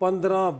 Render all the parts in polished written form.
15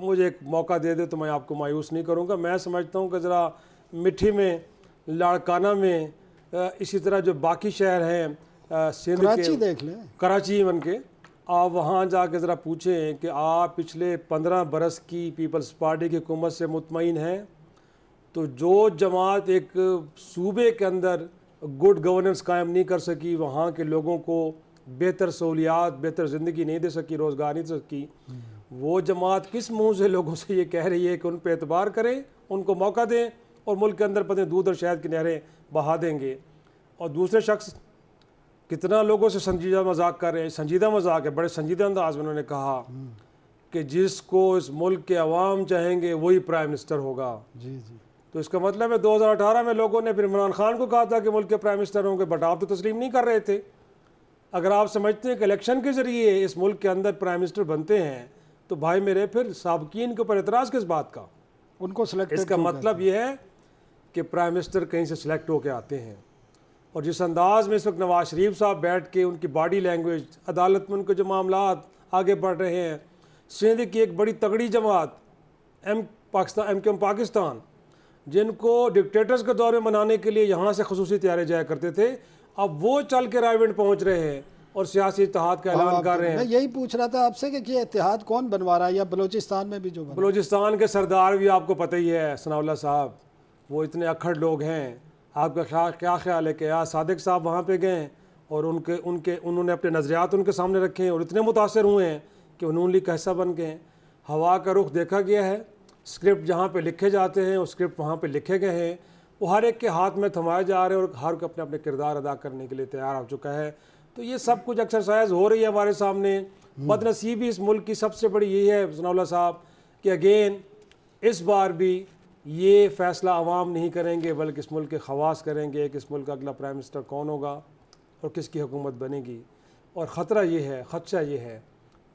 مجھے ایک موقع دے دے تو میں آپ کو مایوس نہیں کروں گا. میں سمجھتا ہوں کہ ذرا مٹھی میں، لاڑکانہ میں، اسی طرح جو باقی شہر ہیں سندھ کراچی کے، دیکھ لیں. کراچی بن کے، آپ وہاں جا کے ذرا پوچھیں کہ آپ پچھلے 15 برس کی پیپلز پارٹی کی حکومت سے مطمئن ہیں؟ تو جو جماعت ایک صوبے کے اندر گڈ گورننس قائم نہیں کر سکی، وہاں کے لوگوں کو بہتر سہولیات، بہتر زندگی نہیں دے سکی، روزگار نہیں دے سکی، وہ جماعت کس منہ سے لوگوں سے یہ کہہ رہی ہے کہ ان پہ اعتبار کریں، ان کو موقع دیں، اور ملک کے اندر پتہ دودھ اور شہد کی نہریں بہا دیں گے؟ اور دوسرے شخص کتنا لوگوں سے سنجیدہ مذاق کر رہے ہیں، سنجیدہ مذاق ہے، بڑے سنجیدہ انداز میں انہوں نے کہا کہ جس کو اس ملک کے عوام چاہیں گے وہی پرائم منسٹر ہوگا. جی جی. تو اس کا مطلب ہے 2018 میں لوگوں نے پھر عمران خان کو کہا تھا کہ ملک کے پرائم منسٹر ہوں گے، بٹ آپ تو تسلیم نہیں کر رہے تھے. اگر آپ سمجھتے ہیں کہ الیکشن کے ذریعے اس ملک کے اندر پرائم منسٹر بنتے ہیں تو بھائی میرے پھر سابقین کے اوپر اعتراض کس بات کا؟ ان کو سلیکٹ، اس کا مطلب یہ ہے کہ پرائم منسٹر کہیں سے سلیکٹ ہو کے آتے ہیں. اور جس انداز میں اس وقت نواز شریف صاحب بیٹھ کے ان کی باڈی لینگویج، عدالت میں ان کے جو معاملات آگے بڑھ رہے ہیں، سندھ کی ایک بڑی تگڑی جماعت ایم کیو ایم پاکستان، جن کو ڈکٹیٹرز کے دور میں منانے کے لیے یہاں سے خصوصی طیارے جایا کرتے تھے، اب وہ چل کے رائے ونڈ پہنچ رہے ہیں اور سیاسی اتحاد کا اعلان کر رہے ہیں. میں یہی پوچھ رہا تھا آپ سے کہ یہ اتحاد کون بنوا رہا ہے، یا بلوچستان میں بھی جو بنا؟ بلوچستان کے سردار بھی آپ کو پتہ ہی ہے ثناء اللہ صاحب، وہ اتنے اکھڑ لوگ ہیں. آپ کا کیا خیال ہے کہ صادق صاحب وہاں پہ گئے اور انہوں نے اپنے نظریات ان کے سامنے رکھے ہیں اور اتنے متاثر ہوئے ہیں کہ وہ نون لیگ کا حصہ بن گئے ہیں. ہوا کا رخ دیکھا گیا ہے، اسکرپٹ جہاں پہ لکھے جاتے ہیں وہ اسکرپٹ وہاں پہ لکھے گئے ہیں، وہ ہر ایک کے ہاتھ میں تھمائے جا رہے ہیں اور ہر کوئی اپنے اپنے کردار ادا کرنے کے لیے تیار ہو چکا ہے. تو یہ سب کچھ ایکسرسائز ہو رہی ہے ہمارے سامنے. بد نصیبی اس ملک کی سب سے بڑی یہی ہے ثناء اللہ صاحب کہ اگین اس بار بھی یہ فیصلہ عوام نہیں کریں گے بلکہ اس ملک کے خواص کریں گے کہ اس ملک کا اگلا پرائم منسٹر کون ہوگا اور کس کی حکومت بنے گی. اور خطرہ یہ ہے، خدشہ یہ ہے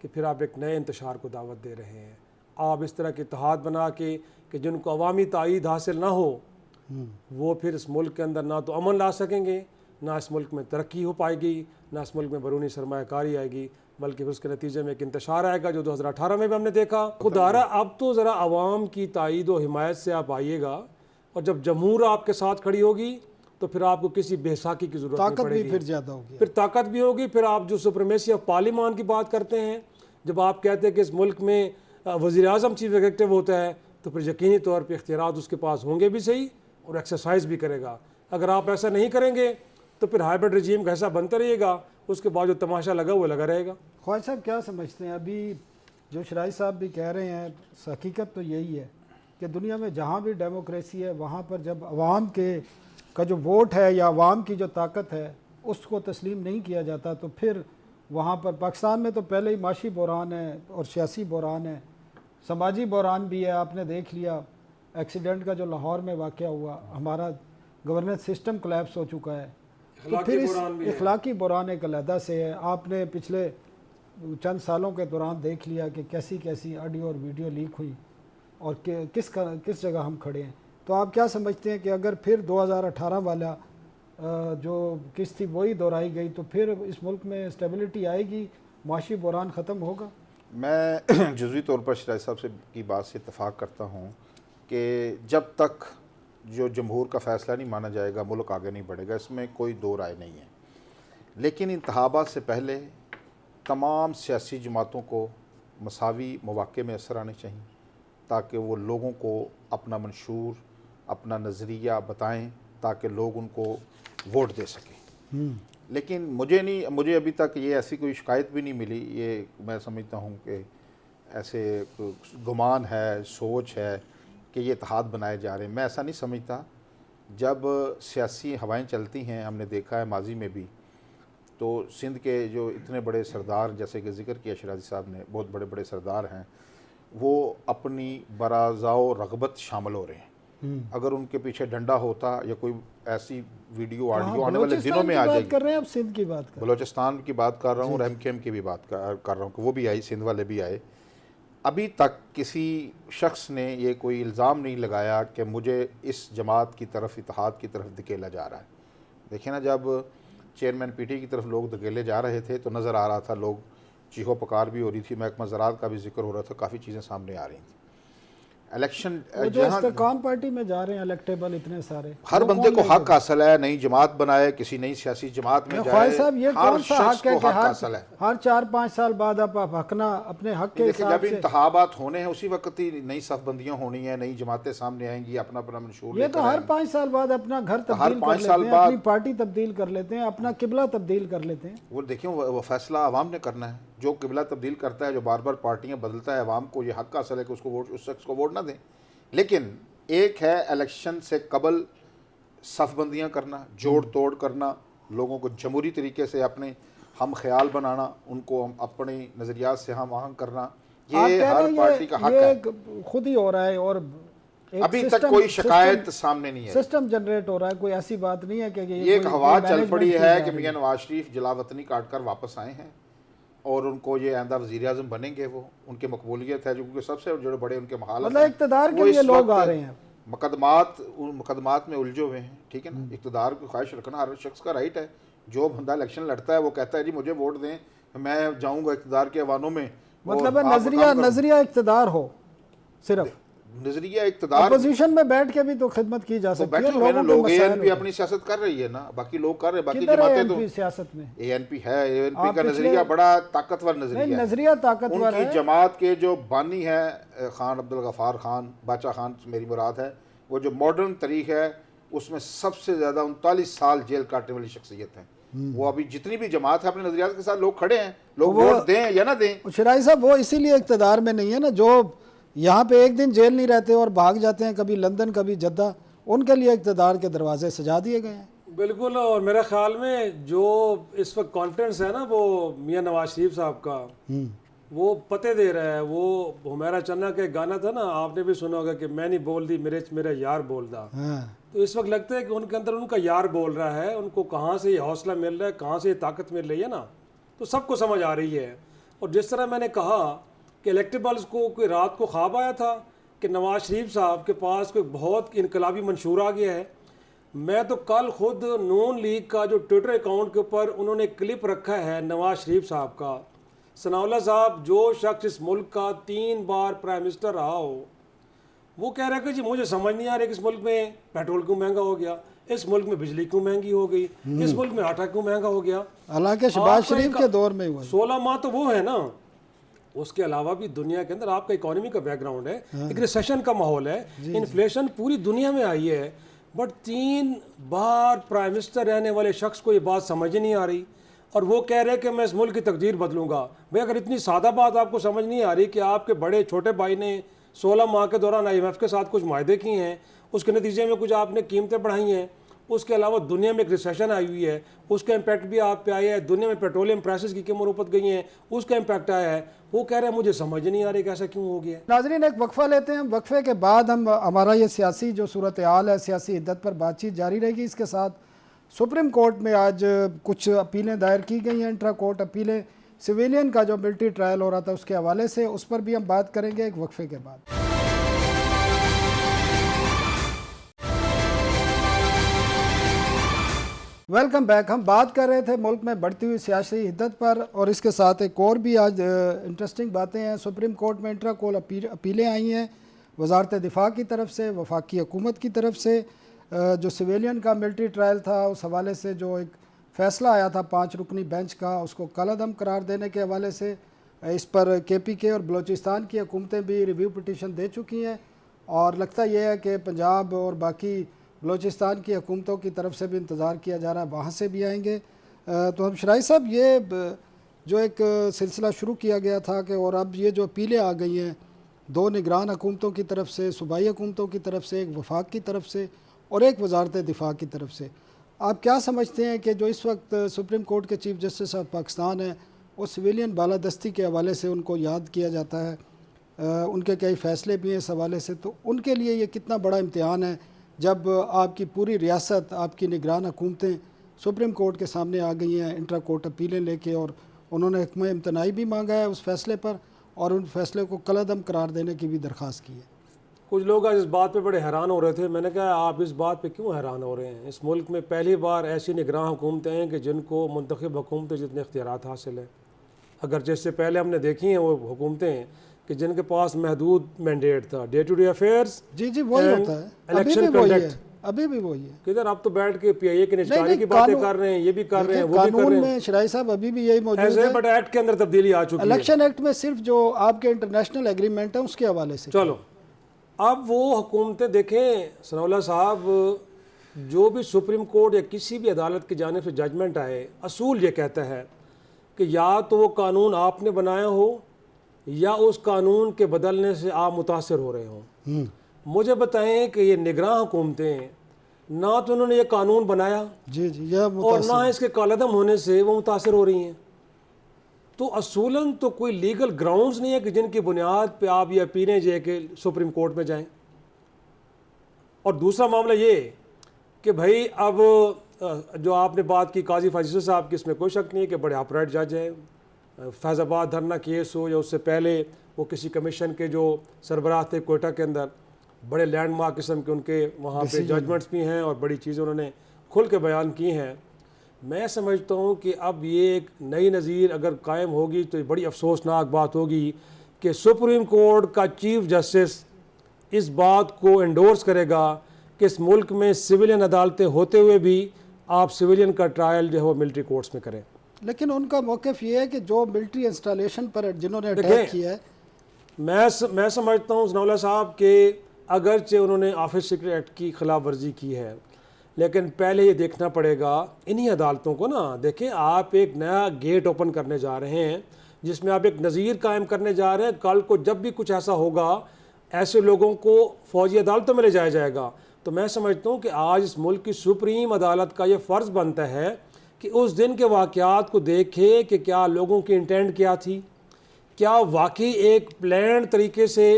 کہ پھر آپ ایک نئے انتشار کو دعوت دے رہے ہیں. آپ اس طرح کے اتحاد بنا کے کہ جن کو عوامی تائید حاصل نہ ہو وہ پھر اس ملک کے اندر نہ تو امن لا سکیں گے، نہ اس ملک میں ترقی ہو پائے گی، نہ اس ملک میں بیرونی سرمایہ کاری آئے گی، بلکہ پھر اس کے نتیجے میں ایک انتشار آئے گا جو 2018 میں بھی ہم نے دیکھا. خدارہ اب تو ذرا عوام کی تائید و حمایت سے آپ آئیے گا، اور جب جمہور آپ کے ساتھ کھڑی ہوگی تو پھر آپ کو کسی بے ساکی کی ضرورت نہیں طاقت پڑے بھی گی. پھر زیادہ ہوگی، پھر طاقت بھی ہوگی. پھر آپ جو سپریمیسی آف پارلیمان کی بات کرتے ہیں، جب آپ کہتے ہیں کہ اس ملک میں وزیر اعظم چیف ایگزیکٹو ہوتا ہے تو پھر یقینی طور پہ اختیارات اس کے پاس ہوں گے بھی صحیح اور ایکسرسائز بھی کرے گا. اگر آپ ایسا نہیں کریں گے تو پھر ہائبرڈ رجیم کا ایسا بنتا رہے گا، اس کے بعد جو تماشا لگا وہ لگا رہے گا. خواجہ صاحب کیا سمجھتے ہیں؟ ابھی جو شرائی صاحب بھی کہہ رہے ہیں، حقیقت تو یہی ہے کہ دنیا میں جہاں بھی ڈیموکریسی ہے وہاں پر جب عوام کا جو ووٹ ہے یا عوام کی جو طاقت ہے اس کو تسلیم نہیں کیا جاتا تو پھر وہاں پر پاکستان میں تو پہلے ہی معاشی بحران ہے اور سیاسی بحران ہے، سماجی بحران بھی ہے. آپ نے دیکھ لیا ایکسیڈنٹ کا جو لاہور میں واقعہ ہوا، ہمارا گورننس سسٹم کولیپس ہو چکا ہے. تو پھر اس اخلاقی بحران ایک علیحدہ سے ہے. آپ نے پچھلے چند سالوں کے دوران دیکھ لیا کہ کیسی آڈیو اور ویڈیو لیک ہوئی اور کس جگہ ہم کھڑے ہیں. تو آپ کیا سمجھتے ہیں کہ اگر پھر 2018 والا جو قسط تھی وہی دہرائی گئی تو پھر اس ملک میں اسٹیبلٹی آئے گی، معاشی بحران ختم ہوگا؟ میں جزوی طور پر شرائی صاحب سے کی بات سے اتفاق کرتا ہوں کہ جب تک جو جمہور کا فیصلہ نہیں مانا جائے گا ملک آگے نہیں بڑھے گا، اس میں کوئی دو رائے نہیں ہے. لیکن انتخابات سے پہلے تمام سیاسی جماعتوں کو مساوی مواقع میں اثر آنے چاہیے تاکہ وہ لوگوں کو اپنا منشور، اپنا نظریہ بتائیں تاکہ لوگ ان کو ووٹ دے سکیں. لیکن مجھے ابھی تک یہ ایسی کوئی شکایت بھی نہیں ملی. یہ میں سمجھتا ہوں کہ ایسے گمان ہے، سوچ ہے کہ یہ اتحاد بنائے جا رہے ہیں. میں ایسا نہیں سمجھتا. جب سیاسی ہوائیں چلتی ہیں، ہم نے دیکھا ہے ماضی میں بھی، تو سندھ کے جو اتنے بڑے سردار جیسے کہ ذکر کیا شرازی صاحب نے، بہت بڑے بڑے سردار ہیں، وہ اپنی برازاء و رغبت شامل ہو رہے ہیں. اگر ان کے پیچھے ڈنڈا ہوتا یا کوئی ایسی ویڈیو آڈیو آنے والے دنوں میں آ جائے گی. کر رہے ہیں آپ سندھ کی بات کر رہے ہیں؟ بلوچستان کی بات کر رہا ہوں اور ایم کیو ایم کی بھی بات کر رہا ہوں کہ وہ بھی آئی، سندھ والے بھی آئے. ابھی تک کسی شخص نے یہ کوئی الزام نہیں لگایا کہ مجھے اس جماعت کی طرف، اتحاد کی طرف دھکیلا جا رہا ہے. دیکھیں نا، جب چیئرمین پی ٹی کی طرف لوگ دھکیلے جا رہے تھے تو نظر آ رہا تھا لوگ چیخو پکار بھی ہو رہی تھی, محکمہ زراعت کا بھی ذکر ہو رہا تھا, کافی چیزیں سامنے آ رہی تھیں. الیکشن وہ جو استحکام پارٹی میں جا رہے ہیں الیکٹیبل اتنے سارے, ہر بندے کو حق حاصل ہے, نئی جماعت بنائے, کسی نئی سیاسی جماعت میں خواہش جائے, صاحب یہ ہر کون سا شخص حق ہے کو کہ حق حاصل ہے. ہر 4-5 سال بعد آپ حقنا اپنے حق کے دیکھیں حساب جب سے, انتخابات ہونے ہیں اسی وقت ہی نئی صف بندیاں ہونی ہیں, نئی جماعتیں سامنے آئیں گی, اپنا اپنا منشور یہ لے تو کر ہر آئیں 5 سال بعد اپنا گھر تبدیل کر 5 لیتے سال ہیں, بعد اپنی پارٹی تبدیل کر لیتے ہیں, اپنا قبلہ تبدیل کر لیتے ہیں. وہ دیکھیں وہ فیصلہ عوام نے کرنا ہے. جو قبلہ تبدیل کرتا ہے, جو بار بار پارٹیاں بدلتا ہے, عوام کو یہ حق حاصل ہے کہ اس کو ووٹ, اس شخص کو ووٹ نہ دیں. لیکن ایک ہے الیکشن سے قبل صف بندیاں کرنا, جوڑ توڑ کرنا, لوگوں کو جمہوری طریقے سے اپنے ہم خیال بنانا, ان کو اپنے نظریات سے ہم آہنگ کرنا, آپ یہ کہہ ہر رہے ہیں پارٹی کا حق ہے. یہ خود ہی ہو رہا ہے اور ابھی تک کوئی شکایت سامنے نہیں ہے. سسٹم جنریٹ ہو رہا ہے, کوئی ایسی بات نہیں ہے کہ یہ ایک کوئی ہوا چل management پڑی کی ہے جا کہ رہی میاں نواز شریف جلا وطنی کاٹ کر واپس آئے ہیں اور ان کو یہ آئندہ وزیر اعظم بنیں گے. وہ ان کی مقبولیت ہے, جو کہ سب سے جو بڑے ان کے مخالف مطلب ہیں, اقتدار کے وہ لیے اس لوگ وقت آ رہے ہیں. مقدمات میں الجھے ہوئے ہیں. ٹھیک ہے نا, اقتدار کی خواہش رکھنا ہر شخص کا رائٹ ہے. جو بندہ الیکشن لڑتا ہے وہ کہتا ہے جی مجھے ووٹ دیں, میں جاؤں گا اقتدار کے ایوانوں میں. مطلب نظریہ اقتدار ہو, صرف نظریہ اقتدار اپوزیشن میں بیٹھ کے بھی تو خدمت کی جا سکتی ہے. بیٹھے ہوئے نا لوگ, اے این پی اپنی سیاست کر رہی ہے نا, باقی لوگ کر رہے ہیں, باقی جماعتیں تو سیاست میں اے این پی ہے. اے این پی کا نظریہ بڑا طاقتور نظریہ ہے. نظریہ طاقتور ان کی جماعت کے جو بانی ہے خان عبدالغفار خان, باچا خان میری مراد ہے, وہ جو ماڈرن طریق ہے اس میں سب سے زیادہ 39 سال جیل کاٹنے والی شخصیت ہیں. وہ ابھی جتنی بھی جماعت ہے اپنے نظریات کے ساتھ لوگ کھڑے ہیں, لوگ ووٹ دیں یا نہ دیں. شرائی صاحب وہ اسی لیے اقتدار میں نہیں ہے نا, جو یہاں پہ ایک دن جیل نہیں رہتے اور بھاگ جاتے ہیں, کبھی لندن کبھی جدہ, ان کے لیے اقتدار کے دروازے سجا دیے گئے ہیں. بالکل. اور میرے خیال میں جو اس وقت کانفیڈنس ہے نا وہ میاں نواز شریف صاحب کا, وہ پتے دے رہا ہے. وہ ہمیرا چنا کا ایک گانا تھا نا, آپ نے بھی سنا ہوگا کہ میں نہیں بول دی میرا یار بول دا. تو اس وقت لگتا ہے کہ ان کے اندر ان کا یار بول رہا ہے, ان کو کہاں سے یہ حوصلہ مل رہا ہے, کہاں سے یہ طاقت مل رہی ہے نا, تو سب کو سمجھ آ رہی ہے. اور جس طرح میں نے کہا کہ الیکٹیبلز کو کوئی رات کو خواب آیا تھا کہ نواز شریف صاحب کے پاس کوئی بہت انقلابی منشور آ گیا ہے. میں تو کل خود نون لیگ کا جو ٹویٹر اکاؤنٹ کے اوپر انہوں نے کلپ رکھا ہے نواز شریف صاحب کا, ثناء اللہ صاحب جو شخص اس ملک کا 3 بار پرائم منسٹر رہا ہو, وہ کہہ رہا ہے کہ جی مجھے سمجھ نہیں آ رہا کہ اس ملک میں پیٹرول کیوں مہنگا ہو گیا, اس ملک میں بجلی کیوں مہنگی ہو گئی, اس ملک میں آٹا کیوں مہنگا ہو گیا. حالانکہ شہباز شریف کے دور میں ہوا 16 ماہ تو وہ ہے نا. اس کے علاوہ بھی دنیا کے اندر آپ کا اکانومی کا بیک گراؤنڈ ہے, ایک ریسیشن کا ماحول ہے, انفلیشن پوری دنیا میں آئی ہے, بٹ 3 بار پرائم منسٹر رہنے والے شخص کو یہ بات سمجھ نہیں آ رہی, اور وہ کہہ رہے کہ میں اس ملک کی تقدیر بدلوں گا. بھئی اگر اتنی سادہ بات آپ کو سمجھ نہیں آ رہی کہ آپ کے بڑے چھوٹے بھائی نے 16 ماہ کے دوران IMF کے ساتھ کچھ معاہدے کیے ہیں, اس کے نتیجے میں کچھ آپ نے قیمتیں بڑھائی ہیں, اس کے علاوہ دنیا میں ایک ریسیشن آئی ہوئی ہے, اس کا امپیکٹ بھی آپ پہ آیا ہے, دنیا میں پیٹرولیم پرائسز کی قیمتیں اوپر گئی ہیں, اس کا امپیکٹ آیا ہے. وہ کہہ رہے ہیں مجھے سمجھ نہیں آ رہی کہ ایسا کیوں ہو گیا. ناظرین ایک وقفہ لیتے ہیں, وقفے کے بعد ہمارا یہ سیاسی جو صورتحال ہے, سیاسی حدت پر بات چیت جاری رہے گی. اس کے ساتھ سپریم کورٹ میں آج کچھ اپیلیں دائر کی گئی ہیں, انٹرا کورٹ اپیلیں, سویلین کا جو ملٹری ٹرائل ہو رہا تھا اس کے حوالے سے, اس پر بھی ہم بات کریں گے ایک وقفے کے بعد. Welcome back. ہم بات کر رہے تھے ملک میں بڑھتی ہوئی سیاسی حدت پر, اور اس کے ساتھ ایک اور بھی آج انٹرسٹنگ باتیں ہیں. سپریم کورٹ میں انٹرا کورٹ اپیلیں آئی ہیں وزارت دفاع کی طرف سے, وفاقی حکومت کی طرف سے. جو سویلین کا ملٹری ٹرائل تھا اس حوالے سے جو ایک فیصلہ آیا تھا 5 رکنی بینچ کا, اس کو کالعدم قرار دینے کے حوالے سے, اس پر KPK اور بلوچستان کی حکومتیں بھی ریویو پٹیشن دے چکی ہیں, اور لگتا یہ ہے کہ پنجاب اور باقی بلوچستان کی حکومتوں کی طرف سے بھی انتظار کیا جا رہا ہے, وہاں سے بھی آئیں گے. تو ہم شرائی صاحب یہ جو ایک سلسلہ شروع کیا گیا تھا کہ, اور اب یہ جو اپیلیں آ گئی ہیں 2 نگران حکومتوں کی طرف سے, صوبائی حکومتوں کی طرف سے, ایک وفاق کی طرف سے اور ایک وزارت دفاع کی طرف سے, آپ کیا سمجھتے ہیں کہ جو اس وقت سپریم کورٹ کے چیف جسٹس آف پاکستان ہیں, وہ سویلین بالادستی کے حوالے سے ان کو یاد کیا جاتا ہے, ان کے کئی فیصلے بھی ہیں اس حوالے سے, تو ان کے لیے یہ کتنا بڑا امتحان ہے جب آپ کی پوری ریاست, آپ کی نگران حکومتیں سپریم کورٹ کے سامنے آ گئی ہیں انٹرا کورٹ اپیلیں لے کے, اور انہوں نے حکم امتناعی بھی مانگا ہے اس فیصلے پر, اور ان فیصلے کو کالعدم قرار دینے کی بھی درخواست کی ہے. کچھ لوگ آج اس بات پہ بڑے حیران ہو رہے تھے. میں نے کہا آپ اس بات پہ کیوں حیران ہو رہے ہیں؟ اس ملک میں پہلی بار ایسی نگراں حکومتیں ہیں کہ جن کو منتخب حکومتیں جتنے اختیارات حاصل ہیں. اگرچہ اس سے پہلے ہم نے دیکھی ہیں وہ حکومتیں کہ جن کے پاس محدود مینڈیٹ تھا، ڈے ٹو ڈے افیئرس، جی جی وہی ہوتا ہے، ابھی الیکشن بھی وہی ہے، کنڈکٹ. ابھی بھی وہی ہے. کدھر آپ تو بیٹھ کے پی آئی اے کے نچکانے کی باتیں کر رہے ہیں، یہ بھی کر رہے ہیں، وہ بھی کر قانون رہے ہیں، میں شرائع صاحب ابھی بھی یہی موجود ایسے ہے. بٹ ایکٹ کے اندر تبدیلی آ چکی ہے. الیکشن ایکٹ میں صرف جو آپ کے انٹرنیشنل ایگریمنٹ ہیں اس کے حوالے سے. چلو اب وہ حکومتیں دیکھیں ثناء اللہ صاحب، جو بھی سپریم کورٹ یا کسی بھی عدالت کی جانب سے ججمنٹ آئے، اصول یہ کہتا ہے کہ یا تو وہ قانون آپ نے بنایا ہو یا اس قانون کے بدلنے سے آپ متاثر ہو رہے ہوں. مجھے بتائیں کہ یہ نگراں حکومتیں نہ تو انہوں نے یہ قانون بنایا جی جی یہ اور نہ اس کے کالعدم ہونے سے وہ متاثر ہو رہی ہیں. تو اصولاً تو کوئی لیگل گراؤنڈز نہیں ہے کہ جن کی بنیاد پہ آپ یہ اپیلیں جو ہے کہ سپریم کورٹ میں جائیں. اور دوسرا معاملہ یہ کہ بھائی اب جو آپ نے بات کی قاضی فاضل صاحب کی، اس میں کوئی شک نہیں ہے کہ بڑے آپریٹ جج ہیں. فیض آباد دھرنا کیس ہو یا اس سے پہلے وہ کسی کمیشن کے جو سربراہ تھے کوئٹہ کے اندر، بڑے لینڈ مارک قسم کے ان کے وہاں پہ ججمنٹس بھی ہیں اور بڑی چیزیں انہوں نے کھل کے بیان کی ہیں. میں سمجھتا ہوں کہ اب یہ ایک نئی نظیر اگر قائم ہوگی تو یہ بڑی افسوسناک بات ہوگی کہ سپریم کورٹ کا چیف جسٹس اس بات کو انڈورس کرے گا کہ اس ملک میں سویلین عدالتیں ہوتے ہوئے بھی آپ سویلین کا ٹرائل جو ہے وہ ملٹری کورٹس میں کریں. لیکن ان کا موقف یہ ہے کہ جو ملٹری انسٹالیشن پر جنہوں نے اٹیک کیا ہے، میں سمجھتا ہوں ثناء اللہ صاحب کہ اگرچہ انہوں نے آفس سیکرٹ ایکٹ کی خلاف ورزی کی ہے، لیکن پہلے یہ دیکھنا پڑے گا انہی عدالتوں کو نا. دیکھیں آپ ایک نیا گیٹ اوپن کرنے جا رہے ہیں جس میں آپ ایک نظیر قائم کرنے جا رہے ہیں. کل کو جب بھی کچھ ایسا ہوگا ایسے لوگوں کو فوجی عدالتوں میں لے جایا جائے گا. تو میں سمجھتا ہوں کہ آج اس ملک کی سپریم عدالت کا یہ فرض بنتا ہے کہ اس دن کے واقعات کو دیکھے کہ کیا لوگوں کی انٹینٹ کیا تھی، کیا واقعی ایک پلانڈ طریقے سے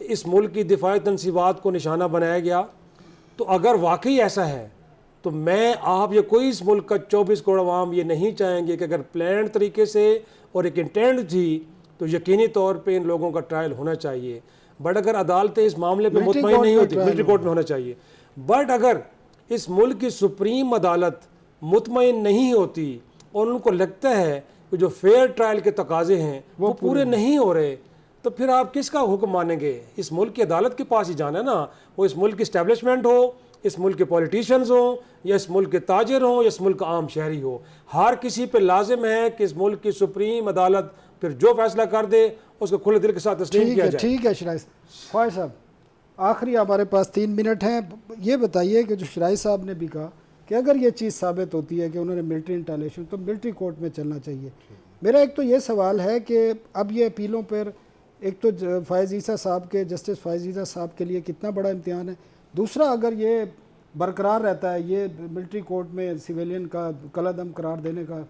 اس ملک کی دفاعی تنصیبات کو نشانہ بنایا گیا. تو اگر واقعی ایسا ہے تو میں آپ یا کوئی اس ملک کا 24 کروڑ عوام یہ نہیں چاہیں گے کہ اگر پلانڈ طریقے سے اور ایک انٹینٹ تھی تو یقینی طور پہ ان لوگوں کا ٹرائل ہونا چاہیے. بٹ اگر عدالتیں اس معاملے پہ مطمئن نہیں ہوتی، ملٹری کورٹ میں ہونا چاہیے. بٹ اگر اس ملک کی سپریم عدالت مطمئن نہیں ہوتی اور ان کو لگتا ہے کہ جو فیئر ٹرائل کے تقاضے ہیں وہ پورے نہیں ہو رہے، تو پھر آپ کس کا حکم مانیں گے؟ اس ملک کی عدالت کے پاس ہی جانا ہے نا. وہ اس ملک کی اسٹیبلشمنٹ ہو، اس ملک کے پولیٹیشینز ہوں، یا اس ملک کے تاجر ہوں، یا اس ملک کا عام شہری ہو، ہر کسی پہ لازم ہے کہ اس ملک کی سپریم عدالت پھر جو فیصلہ کر دے اس کو کھلے دل کے ساتھ تسلیم کیا جائے. ٹھیک ہے شرائع خواہش صاحب، آخری ہمارے پاس 3 منٹ ہیں. یہ بتائیے کہ جو شرائع صاحب نے بھی کہا کہ اگر یہ چیز ثابت ہوتی ہے کہ انہوں نے ملٹری انٹالیشن تو ملٹری کورٹ میں چلنا چاہیے. میرا ایک تو یہ سوال ہے کہ اب یہ اپیلوں پر ایک تو فائز عیسیٰ صاحب کے، جسٹس فائز عیسیٰ صاحب کے لیے کتنا بڑا امتحان ہے. دوسرا اگر یہ برقرار رہتا ہے، یہ ملٹری کورٹ میں سویلین کا کالعدم قرار دینے کا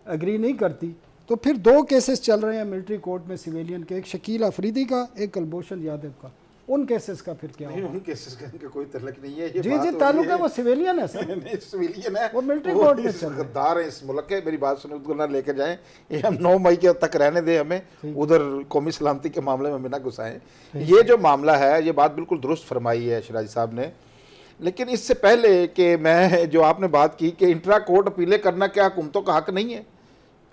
ایگری نہیں کرتی، تو پھر 2 کیسز چل رہے ہیں ملٹری کورٹ میں سویلین کے، ایک شکیل آفریدی کا، ایک کلبھوشن یادو کا. ان کیسز کا پھر کیا ہوگا؟ ان کیسز کا ان کا کوئی تعلق نہیں ہے. جی جی تعلق ہے، وہ سویلین ہے سر، سویلین ہے، وہ ملٹری کورٹ میں چل رہے ہیں. غدار ہیں اس ملک کے. میری بات سنیں، ادھر نہ لے کے جائیں، یہ ہم 9 مئی کے تک رہنے دیں ہمیں، ادھر قومی سلامتی کے معاملے میں نہ گھسائیں. یہ جو معاملہ ہے، یہ بات بالکل درست فرمائی ہے شراجی صاحب نے. لیکن اس سے پہلے کہ میں جو آپ نے بات کی کہ انٹرا کورٹ اپیلیں کرنا کیا حکومتوں کا حق نہیں ہے؟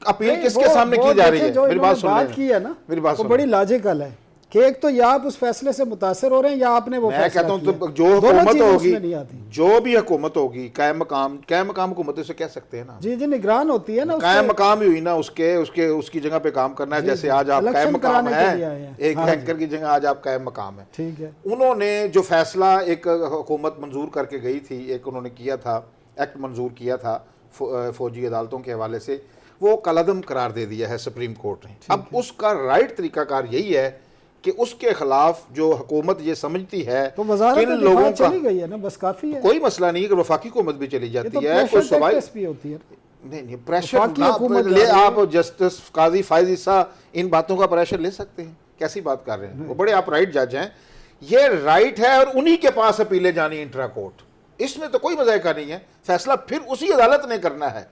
اپیل کس کے سامنے کی جا رہی ہے؟ میری بات سن لیں، کی ہے نا، میری بات وہ سن بڑی لاجیکل ہے کہ ایک تو یا آپ اس فیصلے سے متاثر ہو رہے ہیں یا آپ نے وہ میں فیصلہ کہتا ہوں کیا. جو حکومت ہوگی، نہیں آتی. جو بھی حکومت ہوگی، قائم مقام حکومتوں سے کہہ سکتے ہیں نا. جی جی نگران ہوتی ہے نا، قائم مقام ہی ہوئی نا، اس کی جگہ پہ کام کرنا ہے. جیسے آج آپ قائم مقام ہیں، ایک رینکر کی جگہ آج آپ قائم مقام ہیں. ٹھیک ہے. انہوں نے جو فیصلہ ایک حکومت منظور کر کے گئی تھی، ایک انہوں نے کیا تھا، ایکٹ منظور کیا تھا فوجی عدالتوں کے حوالے سے، وہ کالعدم قرار دے دیا ہے سپریم کورٹ نے. اب اس کا رائٹ طریقہ کار یہی ہے کہ اس کے خلاف جو حکومت یہ سمجھتی ہے تو وزارت دفاع چلی گئی ہے نا، بس کافی ہے. کوئی مسئلہ نہیں کہ وفاقی حکومت بھی چلی جاتی ہے. کوئی سوال بھی ہوتی ہے. نہیں پریشر لے، آپ جسٹس قاضی فائز عیسیٰ ان باتوں کا پریشر لے سکتے ہیں؟ کیسی بات کر رہے ہیں؟ وہ بڑے آپ رائٹ جج ہیں، یہ رائٹ ہے، اور انہی کے پاس اپیلیں جانی انٹرا کورٹ. اس میں تو کوئی مذائقہ نہیں ہے، فیصلہ پھر اسی عدالت نے کرنا ہے.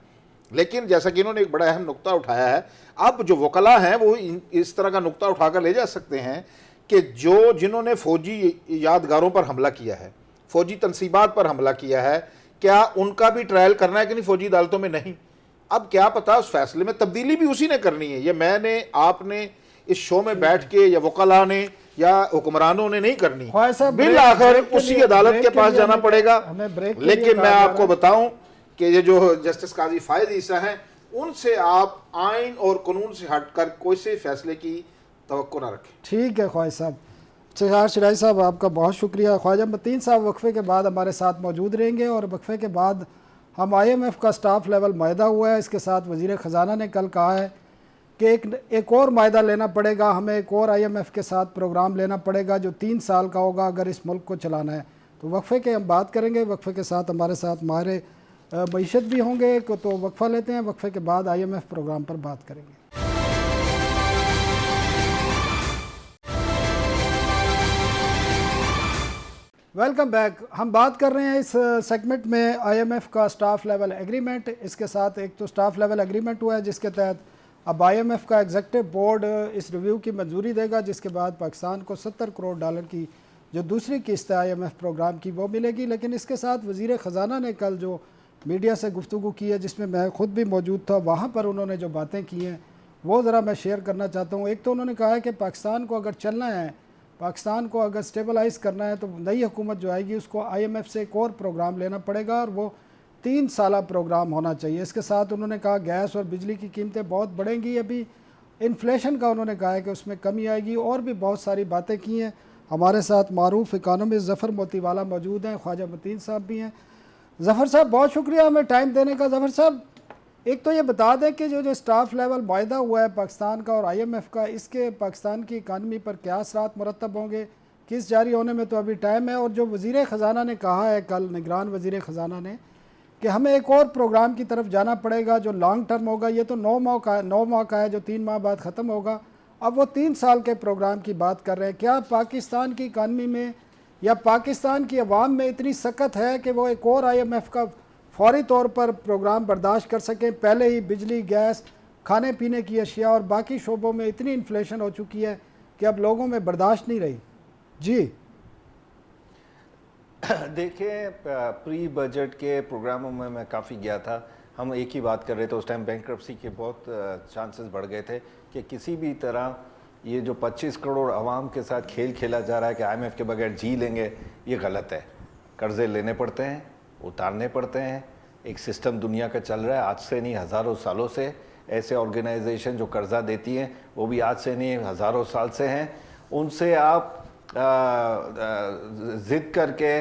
لیکن جیسا کہ انہوں نے ایک بڑا اہم نقطہ اٹھایا ہے، اب جو وکلاء ہیں وہ اس طرح کا نقطہ اٹھا کر لے جا سکتے ہیں کہ جنہوں نے فوجی یادگاروں پر حملہ کیا ہے، فوجی تنصیبات پر حملہ کیا ہے، کیا ان کا بھی ٹرائل کرنا ہے کہ نہیں فوجی عدالتوں میں؟ نہیں. اب کیا پتا اس فیصلے میں تبدیلی بھی اسی نے کرنی ہے، یہ میں نے آپ نے اس شو میں بیٹھ کے یا وکلاء نے یا حکمرانوں نے نہیں کرنی، بالآخر اسی عدالت کے پاس جانا پڑے گا۔ لیکن میں آپ کو بتاؤں کہ یہ جو جسٹس قاضی فائز عیسیٰ ہیں ان سے آپ آئین اور قانون سے ہٹ کر کوئی سے فیصلے کی توقع نہ رکھیں۔ ٹھیک ہے خواجہ صاحب، چہار شرائع صاحب آپ کا بہت شکریہ۔ خواجہ متین صاحب وقفے کے بعد ہمارے ساتھ موجود رہیں گے، اور وقفے کے بعد ہم IMF کا سٹاف لیول معاہدہ ہوا ہے، اس کے ساتھ وزیر خزانہ نے کل کہا ہے کہ ایک اور معاہدہ لینا پڑے گا، ہمیں ایک اور IMF کے ساتھ پروگرام لینا پڑے گا جو 3 سال کا ہوگا اگر اس ملک کو چلانا ہے۔ تو وقفے کے ہم بات کریں گے، وقفے کے ساتھ ہمارے ساتھ ماہر معیشت بھی ہوں گے، تو وقفہ لیتے ہیں، وقفے کے بعد IMF پروگرام پر بات کریں گے۔ Welcome back. ہم بات کر رہے ہیں اس سیگمنٹ میں IMF کا سٹاف لیول ایگریمنٹ، اس کے ساتھ ایک تو سٹاف لیول ایگریمنٹ ہوا ہے جس کے تحت اب IMF کا ایگزیکٹو بورڈ اس ریویو کی منظوری دے گا، جس کے بعد پاکستان کو $70 کروڑ کی جو دوسری قسط ہے IMF پروگرام کی وہ ملے گی۔ لیکن اس کے ساتھ وزیر خزانہ نے کل جو میڈیا سے گفتگو کی ہے، جس میں خود بھی موجود تھا، وہاں پر انہوں نے جو باتیں کی ہیں وہ ذرا میں شیئر کرنا چاہتا ہوں۔ ایک تو انہوں نے کہا ہے کہ پاکستان کو اگر چلنا ہے، پاکستان کو اگر سٹیبلائز کرنا ہے، تو نئی حکومت جو آئے گی اس کو IMF سے ایک اور پروگرام لینا پڑے گا، اور وہ 3 سالہ پروگرام ہونا چاہیے۔ اس کے ساتھ انہوں نے کہا گیس اور بجلی کی قیمتیں بہت بڑھیں گی، ابھی انفلیشن کا انہوں نے کہا ہے کہ اس میں کمی آئے گی، اور بھی بہت ساری باتیں کی ہیں۔ ہمارے ساتھ معروف اکانومسٹ ظفر موتی والا موجود ہیں، خواجہ متین صاحب بھی ہیں۔ ظفر صاحب بہت شکریہ ہمیں ٹائم دینے کا۔ ظفر صاحب ایک تو یہ بتا دیں کہ جو سٹاف لیول معاہدہ ہوا ہے پاکستان کا اور IMF کا، اس کے پاکستان کی اکانومی پر کیا اثرات مرتب ہوں گے؟ کس جاری ہونے میں تو ابھی ٹائم ہے، اور جو وزیر خزانہ نے کہا ہے کل، نگران وزیر خزانہ نے، کہ ہمیں ایک اور پروگرام کی طرف جانا پڑے گا جو لانگ ٹرم ہوگا، یہ تو 9 ماہ کا ہے جو 3 ماہ بعد ختم ہوگا، اب وہ 3 سال کے پروگرام کی بات کر رہے ہیں۔ کیا پاکستان کی اکانومی میں یا پاکستان کی عوام میں اتنی سخت ہے کہ وہ ایک اور IMF کا فوری طور پر پروگرام برداشت کر سکیں؟ پہلے ہی بجلی، گیس، کھانے پینے کی اشیاء اور باقی شعبوں میں اتنی انفلیشن ہو چکی ہے کہ اب لوگوں میں برداشت نہیں رہی۔ جی دیکھیں، پری بجٹ کے پروگراموں میں کافی گیا تھا، ہم ایک ہی بات کر رہے تھے، اس ٹائم بینکرپسی کے بہت چانسز بڑھ گئے تھے کہ کسی بھی طرح یہ جو 25 کروڑ عوام کے ساتھ کھیل کھیلا جا رہا ہے کہ IMF کے بغیر جی لیں گے، یہ غلط ہے۔ قرضے لینے پڑتے ہیں، اتارنے پڑتے ہیں، ایک سسٹم دنیا کا چل رہا ہے آج سے نہیں ہزاروں سالوں سے۔ ایسے آرگنائزیشن جو قرضہ دیتی ہیں وہ بھی آج سے نہیں ہزاروں سال سے ہیں، ان سے آپ ضد کر کے،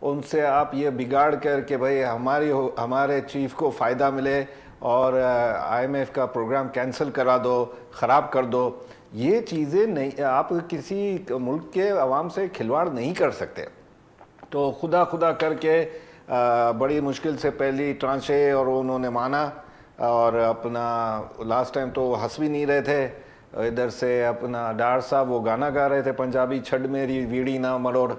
ان سے آپ یہ بگاڑ کر کہ بھئی ہمارے چیف کو فائدہ ملے اور IMF کا پروگرام کینسل کرا دو، خراب کر دو، یہ چیزیں نہیں، آپ کسی ملک کے عوام سے کھلواڑ نہیں کر سکتے۔ تو خدا کر کے بڑی مشکل سے پہلی ٹرانچے اور انہوں نے مانا، اور اپنا لاسٹ ٹائم تو ہنس بھی نہیں رہے تھے، ادھر سے اپنا ڈار صاحب وہ گانا گا رہے تھے پنجابی، چھڑ میری ویڑی نہ مروڑ،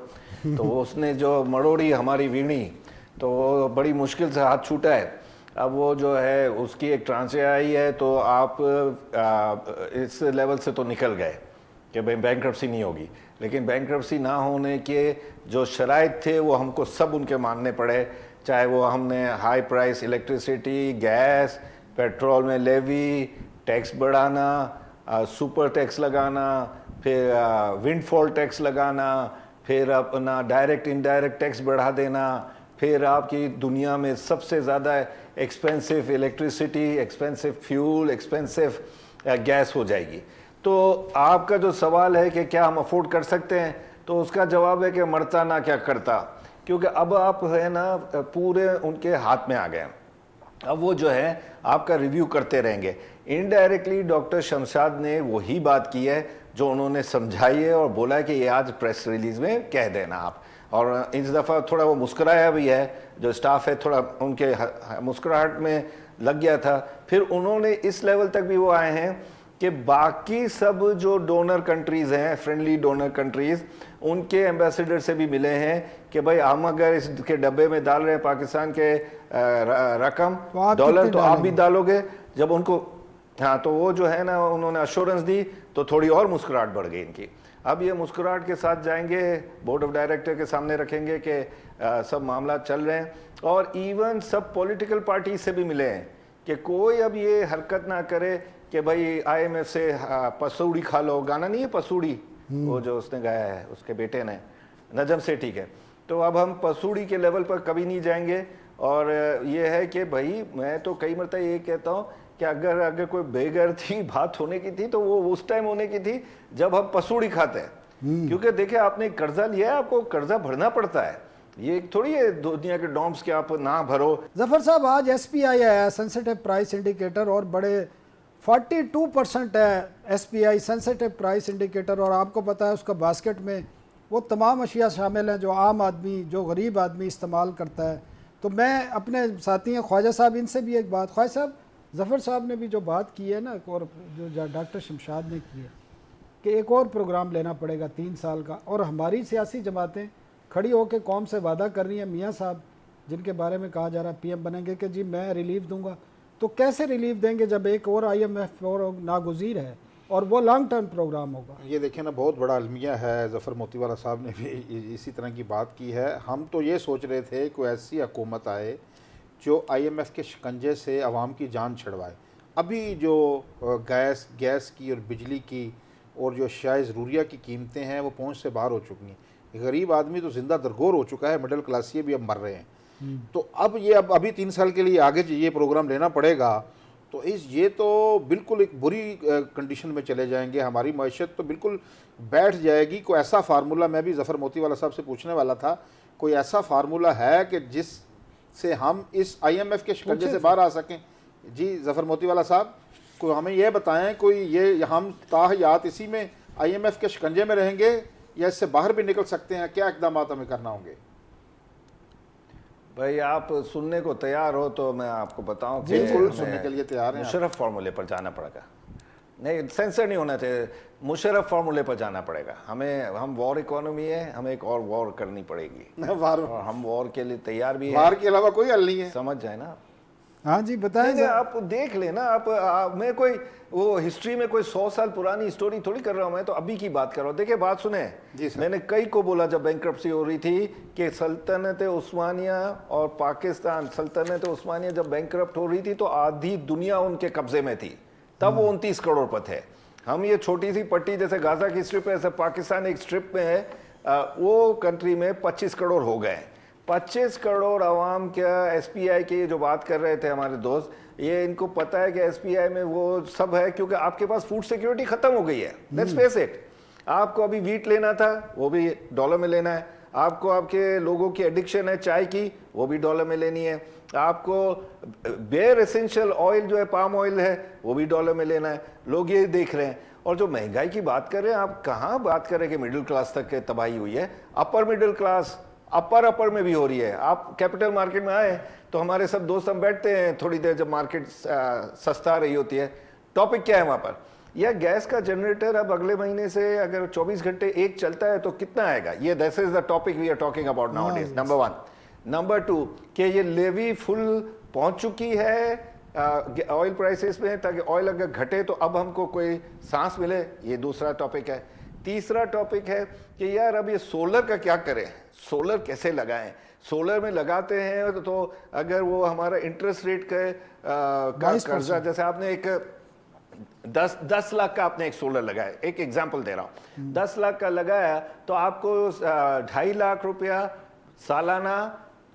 تو اس نے جو مروڑی ہماری ویڑی، تو وہ بڑی مشکل سے ہاتھ چھوٹا ہے۔ اب وہ جو ہے اس کی ایک ٹرانچے آئی ہے، تو آپ اس لیول سے تو نکل گئے کہ بینکرپسی نہیں ہوگی، لیکن بینکرپسی نہ ہونے کے جو شرائط تھے وہ ہم کو سب ان کے ماننے پڑے، چاہے وہ ہم نے high price electricity, gas, petrol میں لیوی، ٹیکس بڑھانا، سپر ٹیکس لگانا، پھر ونڈ فال ٹیکس لگانا، پھر اپنا ڈائریکٹ انڈائریکٹ ٹیکس بڑھا دینا، پھر آپ کی دنیا میں سب سے زیادہ expensive electricity, expensive fuel, expensive gas ہو جائے گی۔ تو آپ کا جو سوال ہے کہ کیا ہم افورڈ کر سکتے ہیں، تو اس کا جواب ہے کہ مرتا نہ کیا کرتا، کیونکہ اب آپ ہے نا پورے ان کے ہاتھ میں آ گئے، اب وہ جو ہے آپ کا ریویو کرتے رہیں گے۔ انڈائریکٹلی ڈاکٹر شمشاد نے وہی بات کی ہے جو انہوں نے سمجھائی ہے اور بولا ہے کہ یہ آج پریس ریلیز میں کہہ دینا آپ، اور اس دفعہ تھوڑا وہ مسکرایا بھی ہے، جو سٹاف ہے تھوڑا ان کے مسکراہٹ میں لگ گیا تھا۔ پھر انہوں نے اس لیول تک بھی وہ آئے ہیں کہ باقی سب جو ڈونر کنٹریز ہیں، فرینڈلی ڈونر کنٹریز، ان کے ایمبیسیڈر سے بھی ملے ہیں کہ بھائی ہم اگر اس کے ڈبے میں ڈال رہے ہیں پاکستان کے رقم ڈالر، تو آپ بھی ڈالو گے جب ان کو، ہاں تو وہ جو ہے نا انہوں نے ایشورنس دی تو تھوڑی اور مسکراہٹ بڑھ گئی ان کی۔ اب یہ مسکراہٹ کے ساتھ جائیں گے، بورڈ آف ڈائریکٹر کے سامنے رکھیں گے کہ سب معاملات چل رہے ہیں، اور ایون سب پولیٹیکل پارٹی سے بھی ملے ہیں کہ کوئی اب یہ حرکت نہ کرے کہ بھائی IMF سے پسوڑی کھا لو. گانا نہیں ہے پسوڑی, وہ جو اس نے گایا ہے اس کے بیٹے نے, نجم سے, ٹھیک ہے. تو اب ہم پسوڑی کے لیول پر کبھی نہیں جائیں گے. اور یہ ہے کہ بھائی میں تو کئی مرتبہ یہ کہتا ہوں کہ اگر کوئی بے غیرتی بات ہونے کی تھی تو وہ اس ٹائم ہونے کی تھی جب ہم پسوڑی کھاتے ہیں. کیونکہ دیکھیں آپ نے قرضہ لیا ہے, آپ کو قرضہ بھرنا پڑتا ہے. یہ تھوڑی ہے دنیا کے ڈومس کے آپ نہ بھرو. ظفر صاحب آج SPI آیا سینسٹیو پرائس انڈیکیٹر, اور بڑے 42% ہے SPI سینسٹیو پرائس انڈیکیٹر, اور آپ کو پتہ ہے اس کا باسکٹ میں وہ تمام اشیاء شامل ہیں جو عام آدمی, جو غریب آدمی استعمال کرتا ہے. تو میں اپنے ساتھی ہیں خواجہ صاحب, ان سے بھی ایک بات, خواجہ صاحب ظفر صاحب نے بھی جو بات کی ہے نا, اور جو ڈاکٹر شمشاد نے کی ہے کہ ایک اور پروگرام لینا پڑے گا 3 سال کا, اور ہماری سیاسی جماعتیں کھڑی ہو کے قوم سے وعدہ کر رہی ہیں. میاں صاحب جن کے بارے میں کہا جا رہا ہے PM بنیں گے کہ جی میں ریلیف دوں گا, تو کیسے ریلیف دیں گے جب ایک اور IMF اور ناگزیر ہے اور وہ لانگ ٹرم پروگرام ہوگا. یہ دیکھیں نا, بہت بڑا المیہ ہے. ظفر موتی والا صاحب نے بھی اسی طرح کی بات کی ہے. ہم تو یہ سوچ رہے تھے کوئی ایسی حکومت آئے جو IMF کے شکنجے سے عوام کی جان چھڑوائے. ابھی جو گیس کی اور بجلی کی اور جو اشیاء ضروریہ کی قیمتیں ہیں وہ پہنچ سے باہر ہو چکی ہیں. غریب آدمی تو زندہ درگور ہو چکا ہے, مڈل کلاسیے بھی اب مر رہے ہیں. تو اب ابھی 3 سال کے لیے آگے یہ پروگرام لینا پڑے گا, تو یہ تو بالکل ایک بری کنڈیشن میں چلے جائیں گے. ہماری معیشت تو بالکل بیٹھ جائے گی. کوئی ایسا فارمولہ, میں بھی ظفر موتی والا صاحب سے پوچھنے والا تھا, کوئی ایسا فارمولہ ہے کہ جس سے ہم اس IMF کے شکنجے سے باہر آ سکیں؟ جی ظفر موتی والا صاحب, کوئی ہمیں یہ بتائیں, کوئی یہ ہم تاحیات اسی میں IMF کے شکنجے میں رہیں گے یا اس سے باہر بھی نکل سکتے ہیں؟ کیا اقدامات ہمیں کرنا ہوں گے؟ بھائی آپ سننے کو تیار ہو تو میں آپ کو بتاؤں کہ بالکل سننے کے لیے تیار ہیں. مشرف فارمولے پر جانا پڑے گا. نہیں, سینسر نہیں ہونا چاہیے, مشرف فارمولے پر جانا پڑے گا. ہم وار اکانومی ہے, ہمیں ایک اور وار کرنی پڑے گی, اور ہم وار کے لیے تیار بھی ہیں. وار کے علاوہ کوئی حل نہیں ہے. سمجھ جائیں نا. ہاں جی بتائیں. آپ دیکھ لیں نا, آپ میں کوئی وہ ہسٹری میں کوئی 100 سال پرانی ہسٹوری تھوڑی کر رہا ہوں, میں تو ابھی کی بات کر رہا ہوں. دیکھیں بات سنیں, میں نے کئی کو بولا جب بینکرپسی ہو رہی تھی کہ سلطنت عثمانیہ اور پاکستان, سلطنت عثمانیہ جب بینکرپٹ ہو رہی تھی تو آدھی دنیا ان کے قبضے میں تھی, تب وہ 29 کروڑ پر تھے. ہم یہ چھوٹی سی پٹی جیسے غازہ کی اسٹرپ ہے, ایسے پاکستان ایک اسٹرپ میں ہے, وہ کنٹری میں 25 کروڑ ہو گئے. 25 کروڑ عوام کیا SPI کی جو بات کر رہے تھے ہمارے دوست, یہ ان کو پتہ ہے کہ SPI میں وہ سب ہے کیونکہ آپ کے پاس فوڈ سیکیورٹی ختم ہو گئی ہے. Let's face it. آپ کو ابھی ویٹ لینا تھا, وہ بھی ڈالر میں لینا ہے. آپ کو آپ کے لوگوں کی ایڈکشن ہے چائے کی, وہ بھی ڈالر میں لینی ہے. آپ کو بیئر ایسنشل آئل جو ہے, پام آئل ہے, وہ بھی ڈالر میں لینا ہے. لوگ یہ دیکھ رہے ہیں. اور جو مہنگائی کی بات کر رہے ہیں, آپ کہاں بات کر رہے ہیں کہ مڈل کلاس تک کے تباہی ہوئی ہے. اپر مڈل کلاس اپر میں بھی ہو رہی ہے. آپ کیپٹل مارکیٹ میں آئے تو ہمارے سب دوست ہم بیٹھتے ہیں تھوڑی دیر جب مارکیٹ سستا رہی ہوتی ہے. ٹاپک کیا ہے وہاں پر؟ یا گیس کا جنریٹر اب اگلے مہینے سے اگر 24 گھنٹے ایک چلتا ہے تو کتنا آئے گا؟ یہ this is the topic we are talking about now days. Number 1. Number 2 کہ یہ لیوی فل پہنچ چکی ہے آئل پرائسز میں, تاکہ آئل اگر گھٹے تو اب ہم کو کوئی سانس ملے. یہ دوسرا ٹاپک ہے. تیسرا ٹاپک ہے کہ یار اب یہ سولر کا کیا کریں, سولر کیسے لگائیں. سولر میں لگاتے ہیں تو اگر وہ ہمارا انٹرسٹ ریٹ کا قرضہ, جیسے آپ نے ایک 10 لاکھ کا آپ نے ایک سولر لگایا, ایک ایگزامپل دے رہا ہوں, 10 لاکھ کا لگایا تو آپ کو 2.5 لاکھ روپیہ سالانہ,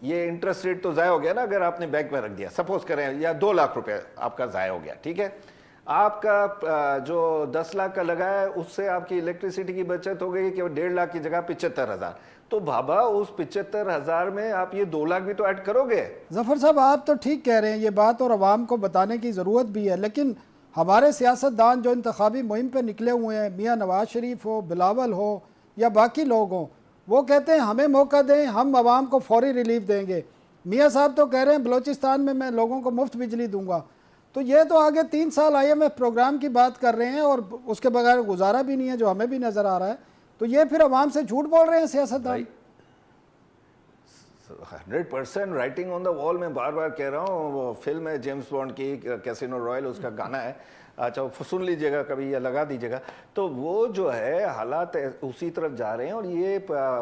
یہ انٹرسٹ ریٹ تو ضائع ہو گیا نا اگر آپ نے بینک میں رکھ دیا, سپوز کریں, یا 2 لاکھ روپیہ آپ کا ضائع ہو گیا. ٹھیک ہے, آپ کا جو 10 لاکھ کا لگایا ہے اس سے آپ کی الیکٹریسٹی کی بچت ہو گئی کہ 1.5 لاکھ کی جگہ 75,000. تو بابا اس 75,000 میں آپ یہ 2 لاکھ بھی تو ایڈ کرو گے. ظفر صاحب آپ تو ٹھیک کہہ رہے ہیں یہ بات, اور عوام کو بتانے کی ضرورت بھی ہے, لیکن ہمارے سیاستدان جو انتخابی مہم پہ نکلے ہوئے ہیں, میاں نواز شریف ہو, بلاول ہو یا باقی لوگ ہوں, وہ کہتے ہیں ہمیں موقع دیں, ہم عوام کو فوری ریلیف دیں گے. میاں صاحب تو کہہ رہے ہیں بلوچستان میں لوگوں کو مفت بجلی دوں گا. تو یہ تو آگے 3 سال IMF پروگرام کی بات کر رہے ہیں اور اس کے بغیر گزارا بھی نہیں ہے, جو ہمیں بھی نظر آ رہا ہے. تو یہ پھر عوام سے جھوٹ بول رہے ہیں سیاستدان. 100% رائٹنگ آن دا وال. میں بار بار کہہ رہا ہوں, وہ فلم ہے جیمس بانڈ کی کیسینو رائل, اس کا گانا ہے, اچھا سن لیجیے گا کبھی یا لگا دیجیے گا. تو وہ جو ہے حالات اسی طرف جا رہے ہیں, اور یہ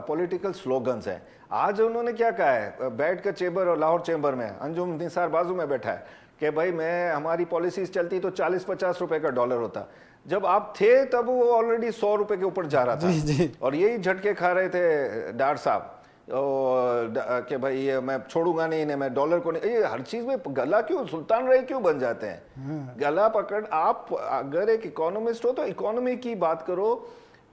پولیٹیکل سلوگنز ہیں. آج انہوں نے کیا کہا ہے, بیٹھ کر چیمبر اور لاہور چیمبر میں, انجم نثار بازو میں بیٹھا ہے, کہ بھائی میں ہماری پالیسیز چلتی تو 40-50 روپے کا ڈالر ہوتا. جب آپ تھے تب وہ آلریڈی 100 روپے کے اوپر جا رہا تھا, اور یہی جھٹکے کھا رہے تھے ڈار صاحب کہ بھائی یہ میں چھوڑوں گا نہیں, میں ڈالر کو نہیں. یہ ہر چیز میں گلا کیوں, سلطان رہے کیوں بن جاتے ہیں, گلا پکڑ. آپ اگر ایک اکانومسٹ ہو تو اکانومی کی بات کرو,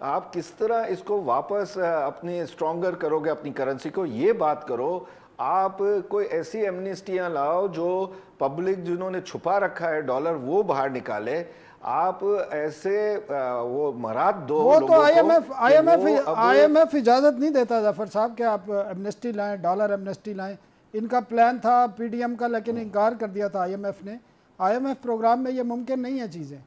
آپ کس طرح اس کو واپس اپنی اسٹرانگر کرو گے اپنی کرنسی کو, یہ بات کرو. آپ کوئی ایسی ایمنسٹیاں لاؤ جو پبلک جنہوں نے چھپا رکھا ہے ڈالر وہ باہر نکالے. آپ ایسے وہ مراد دو وہ تو آئی ایم ایف اجازت نہیں دیتا ظفر صاحب کہ آپ ایمنسٹی لائیں, ڈالر ایمنسٹی لائیں. ان کا پلان تھا پی ڈی ایم کا, لیکن انکار کر دیا تھا آئی ایم ایف نے. آئی ایم ایف پروگرام میں یہ ممکن نہیں ہے چیزیں.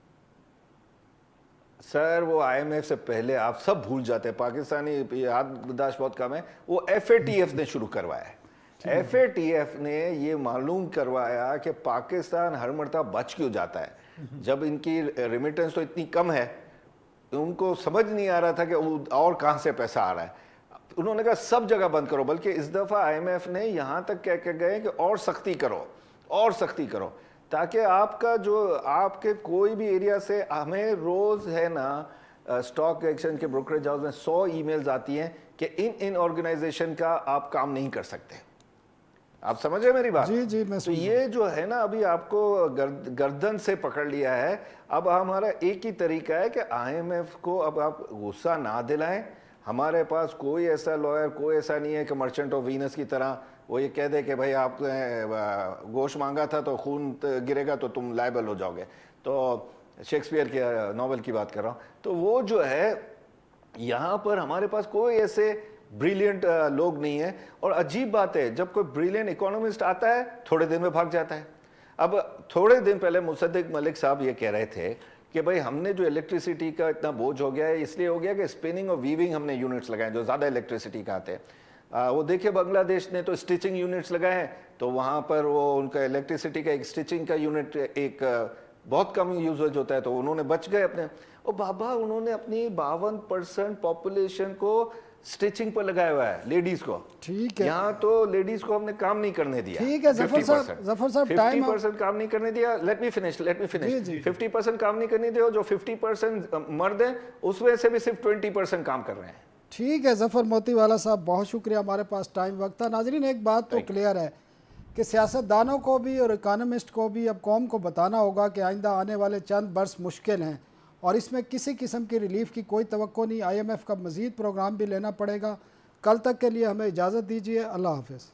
سر وہ آئی ایم ایف سے پہلے آپ سب بھول جاتے ہیں, پاکستانی یاد برداشت بہت کم ہے. وہ ایف اے ٹی ایف نے شروع کروایا ہے. ایف اے ٹی ایف نے یہ معلوم کروایا کہ پاکستان ہر مرتبہ بچ کیوں جاتا ہے. جب ان کی ریمیٹنس تو اتنی کم ہے, ان کو سمجھ نہیں آ رہا تھا کہ اور کہاں سے پیسہ آ رہا ہے. انہوں نے کہا سب جگہ بند کرو, بلکہ اس دفعہ آئی ایم ایف نے یہاں تک کہہ کے گئے کہ اور سختی کرو, اور سختی کرو, تاکہ آپ کا جو آپ کے کوئی بھی ایریا سے, ہمیں روز ہے نا اسٹاک ایکسچینج کے بروکریج ہاؤس میں 100 ای میلز آتی ہیں کہ ان آرگنائزیشن کا آپ کام نہیں کر سکتے. آپ سمجھے میری بات؟ جی میں تو یہ جو ہے نا ابھی آپ کو گردن سے پکڑ لیا ہے. اب ہمارا ایک ہی طریقہ ہے کہ آئی ایم ایف کو اب آپ غصہ نہ دلائیں. ہمارے پاس کوئی ایسا لائر, کوئی ایسا نہیں ہے کہ مرچنٹ آف وینس کی طرح وہ یہ کہہ دے کہ بھائی آپ نے گوشت مانگا تھا تو خون گرے گا تو تم لائبل ہو جاؤ گے. تو شیکسپیئر کے ناول کی بات کر رہا ہوں. تو وہ جو ہے یہاں پر ہمارے پاس کوئی ایسے بریلینٹ لوگ نہیں ہیں. اور عجیب بات ہے, جب کوئی بریلینٹ اکانومسٹ آتا ہے تھوڑے دن میں بھاگ جاتا ہے. اب تھوڑے دن پہلے مصدق ملک صاحب یہ کہہ رہے تھے کہ بھائی ہم نے جو الیکٹریسٹی کا اتنا بوجھ ہو گیا ہے, اس لیے ہو گیا کہ اسپننگ اور ویونگ ہم نے یونٹس لگائے جو زیادہ الیکٹریسٹی کا آتے ہیں. وہ دیکھیں بنگلہ دیش نے تو اسٹیچنگ یونٹس لگائے ہیں, تو وہاں پر وہ ان کا الیکٹریسٹی کا ایک اسٹیچنگ کا یونٹ ایک بہت کم یوزیج ہوتا ہے, تو انہوں نے بچ گئے اپنے. اور بابا انہوں نے اپنی 52% پاپولیشن کو سٹیچنگ پر لگایا ہوا ہے, لیڈیز کو. ٹھیک ہے, یہاں تو لیڈیز کو ہم نے کام نہیں کرنے دیا. ٹھیک ہے ظفر صاحب 50% کام نہیں کرنے دیا. لیٹ می فنش 50% کام نہیں کرنے دیا. جو 50% مرد ہیں اس میں سے بھی صرف 20% کام کر رہے ہیں. ٹھیک ہے ظفر موتی والا صاحب, بہت شکریہ. ہمارے پاس ٹائم وقت تھا. ناظرین ایک بات تو کلیئر ہے کہ سیاستدانوں کو بھی اور اکانومسٹ کو بھی اب قوم کو بتانا ہوگا کہ آئندہ آنے والے چند برس مشکل ہیں, اور اس میں کسی قسم کی ریلیف کی کوئی توقع نہیں. آئی ایم ایف کا مزید پروگرام بھی لینا پڑے گا. کل تک کے لیے ہمیں اجازت دیجیے. اللہ حافظ.